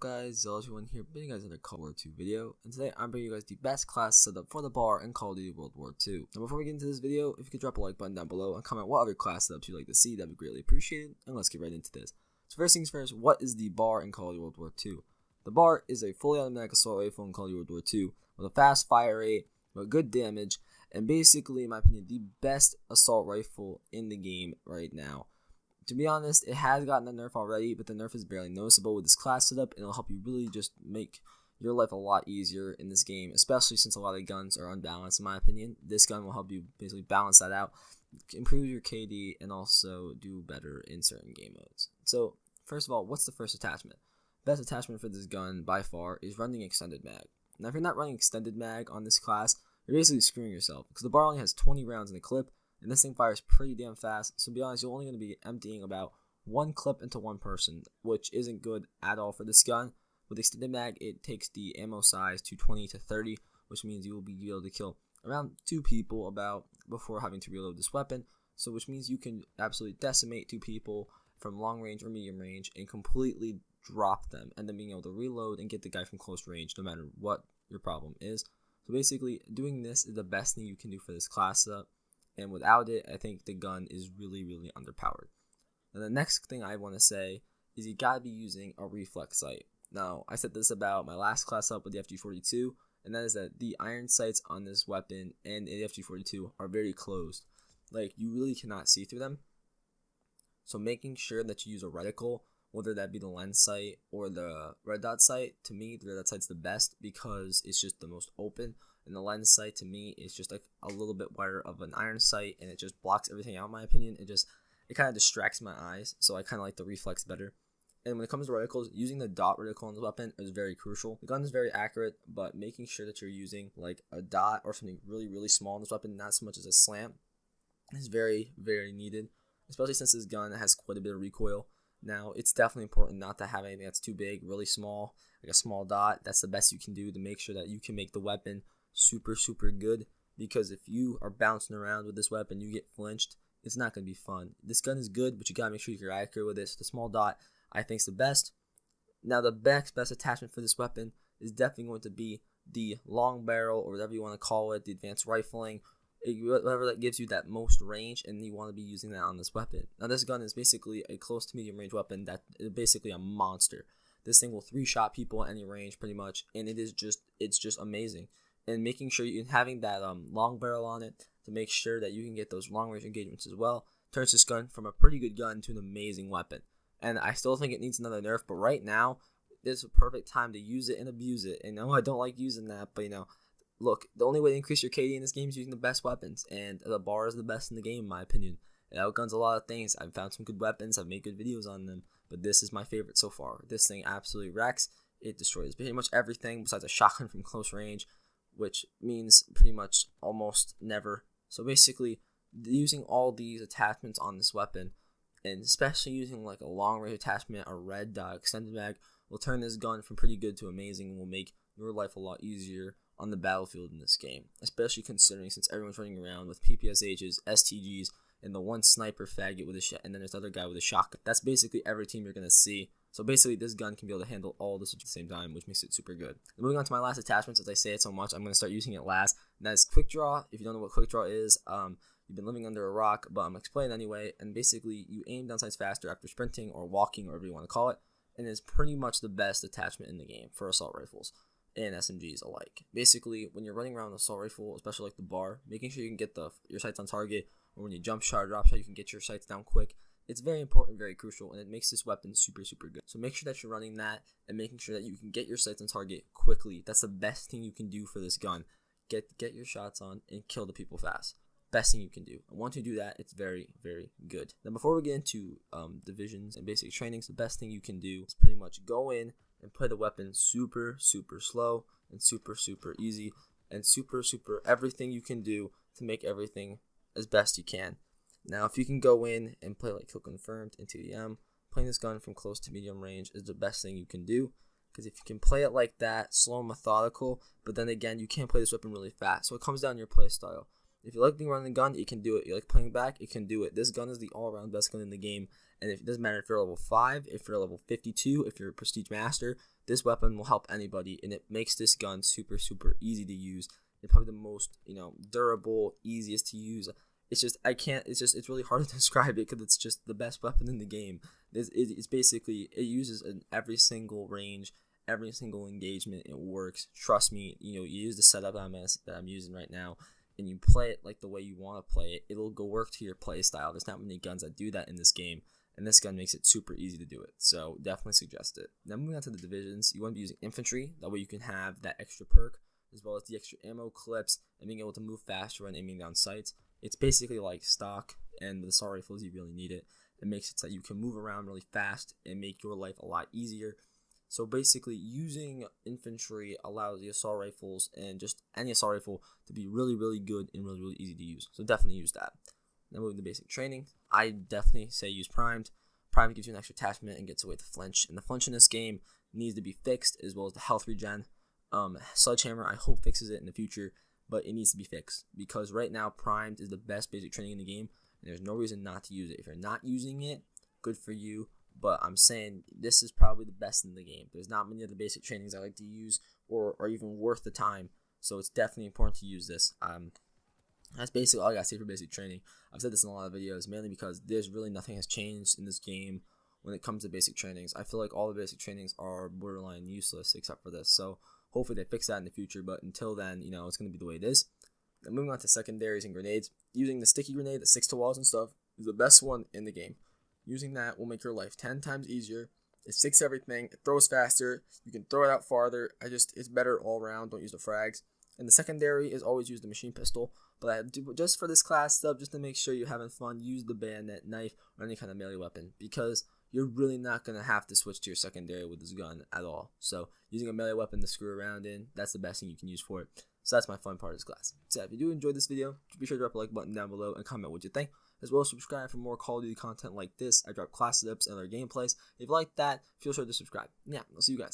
guys, Zealous1 here, bringing you guys another Call of War 2 video, and today I'm bringing you guys the best class setup for the bar in Call of Duty World War 2. Now before we get into this video, if you could drop a like button down below and comment what other class setups you'd like to see, that'd be greatly appreciated, and let's get right into this. So first things first, what is the bar in Call of Duty World War 2? The bar is a fully automatic assault rifle in Call of Duty World War 2 with a fast fire rate, with good damage, and basically, in my opinion, the best assault rifle in the game right now. To be honest, it has gotten a nerf already, but the nerf is barely noticeable with this class setup, and it'll help you really just make your life a lot easier in this game, especially since a lot of guns are unbalanced, in my opinion. This gun will help you basically balance that out, improve your KD, and also do better in certain game modes. So, first of all, what's the first attachment? Best attachment for this gun, by far, is running extended mag. Now, if you're not running extended mag on this class, you're basically screwing yourself, because the bar only has 20 rounds in the clip, and this thing fires pretty damn fast, so to be honest, you're only going to be emptying about one clip into one person, which isn't good at all for this gun. With extended mag, it takes the ammo size to 20 to 30, which means you will be able to kill around 2 people about before having to reload this weapon, so which means you can absolutely decimate 2 people from long range or medium range and completely drop them, and then being able to reload and get the guy from close range no matter what your problem is. So basically, doing this is the best thing you can do for this class setup. And without it, I think the gun is really, really underpowered. And the next thing I want to say is you gotta be using a reflex sight. Now, I said this about my last class up with the FG42, and that is that the iron sights on this weapon and the FG42 are very closed. Like, you really cannot see through them. So making sure that you use a reticle, whether that be the lens sight or the red dot sight, to me, the red dot sight's the best because it's just the most open. And the lens sight to me is just like a little bit wider of an iron sight, and it just blocks everything out in my opinion. It kind of distracts my eyes, so I kind of like the reflex better. And when it comes to reticles, using the dot reticle on the weapon is very crucial. The gun is very accurate, but making sure that you're using like a dot or something really, really small in this weapon, not so much as a slant, is very, very needed, especially since this gun has quite a bit of recoil. Now, it's definitely important not to have anything that's too big, really small, like a small dot. That's the best you can do to make sure that you can make the weapon super, super good, because if you are bouncing around with this weapon, you get flinched, it's not going to be fun. This gun is good, but you got to make sure you're accurate with it. So the small dot, I think, is the best. Now, the best attachment for this weapon is definitely going to be the long barrel, or whatever you want to call it, the advanced rifling, whatever that gives you that most range, and you want to be using that on this weapon. Now, this gun is basically a close to medium range weapon that is basically a monster. This thing will 3-shot people at any range pretty much, and it's just amazing. And making sure you're having that long barrel on it to make sure that you can get those long range engagements as well turns this gun from a pretty good gun to an amazing weapon. And I still think it needs another nerf, but right now this is a perfect time to use it and abuse it. And no, I don't like using that, but look, the only way to increase your KD in this game is using the best weapons, and the bar is the best in the game in my opinion. It outguns a lot of things. I've found some good weapons, I've made good videos on them, but this is my favorite so far. This thing absolutely wrecks. It destroys pretty much everything besides a shotgun from close range, which means pretty much almost never. So basically, using all these attachments on this weapon, and especially using like a long range attachment, a red dot extended mag, will turn this gun from pretty good to amazing and will make your life a lot easier on the battlefield in this game. Especially considering since everyone's running around with PPSHs, STGs, and the one sniper faggot with a and then there's the other guy with a shotgun. That's basically every team you're going to see. So basically, this gun can be able to handle all this at the same time, which makes it super good. Moving on to my last attachments, as I say it so much, I'm going to start using it last. And that is quick draw. If you don't know what quick draw is, you've been living under a rock, but I'm explaining anyway. And basically, you aim down sights faster after sprinting or walking, or whatever you want to call it. And it's pretty much the best attachment in the game for assault rifles and SMGs alike. Basically, when you're running around an assault rifle, especially like the bar, making sure you can get your sights on target, or when you jump shot or drop shot, you can get your sights down quick. It's very important, very crucial, and it makes this weapon super, super good. So make sure that you're running that and making sure that you can get your sights on target quickly. That's the best thing you can do for this gun. Get your shots on and kill the people fast. Best thing you can do. And once you do that, it's very, very good. Now, before we get into divisions and basic trainings, the best thing you can do is pretty much go in and play the weapon super, super slow and super, super easy and super, super everything you can do to make everything as best you can. Now, if you can go in and play like Kill Confirmed and TDM, playing this gun from close to medium range is the best thing you can do. Because if you can play it like that, slow and methodical, but then again, you can't play this weapon really fast. So it comes down to your play style. If you like being running the gun, you can do it. You like playing back, you can do it. This gun is the all-around best gun in the game. And it doesn't matter if you're level 5, if you're level 52, if you're a Prestige Master, this weapon will help anybody, and it makes this gun super easy to use. It's probably the most durable, easiest to use. It's really hard to describe it because it's just the best weapon in the game. It's basically, it uses in every single range, every single engagement. It works. Trust me. You use the setup that I'm using right now, and you play it like the way you want to play it. It'll go work to your play style. There's not many guns that do that in this game, and this gun makes it super easy to do it. So definitely suggest it. Now moving on to the divisions, you want to be using infantry. That way you can have that extra perk, as well as the extra ammo clips and being able to move faster when aiming down sights. It's basically like stock, and with assault rifles you really need it. It makes it so that you can move around really fast and make your life a lot easier. So basically, using infantry allows the assault rifles and just any assault rifle to be really good and really easy to use. So definitely use that. Now moving to basic training, I definitely say use primed. Primed gives you an extra attachment and gets away the flinch. And the flinch in this game needs to be fixed, as well as the health regen. Sledgehammer, I hope, fixes it in the future, but it needs to be fixed because right now primed is the best basic training in the game, and there's no reason not to use it. If you're not using it, good for you, but I'm saying this is probably the best in the game. There's not many other basic trainings I like to use or are even worth the time, so it's definitely important to use this. That's basically all I got to say for basic training. I've said this in a lot of videos, mainly because there's really nothing has changed in this game when it comes to basic trainings. I feel like all the basic trainings are borderline useless except for this, so hopefully they fix that in the future, but until then, it's going to be the way it is. Now moving on to secondaries and grenades. Using the sticky grenade that sticks to walls and stuff is the best one in the game. Using that will make your life 10 times easier. It sticks to everything. It throws faster. You can throw it out farther. It's better all around. Don't use the frags. And the secondary is always use the machine pistol. But I do, just for this class stuff, just to make sure you're having fun, use the bayonet, knife, or any kind of melee weapon, because you're really not going to have to switch to your secondary with this gun at all. So using a melee weapon to screw around in, that's the best thing you can use for it. So that's my fun part of this class. So if you do enjoy this video, be sure to drop a like button down below and comment what you think, as well as subscribe for more Call of Duty content like this. I drop class tips and other gameplays. If you like that, feel sure to subscribe. Yeah, I'll see you guys.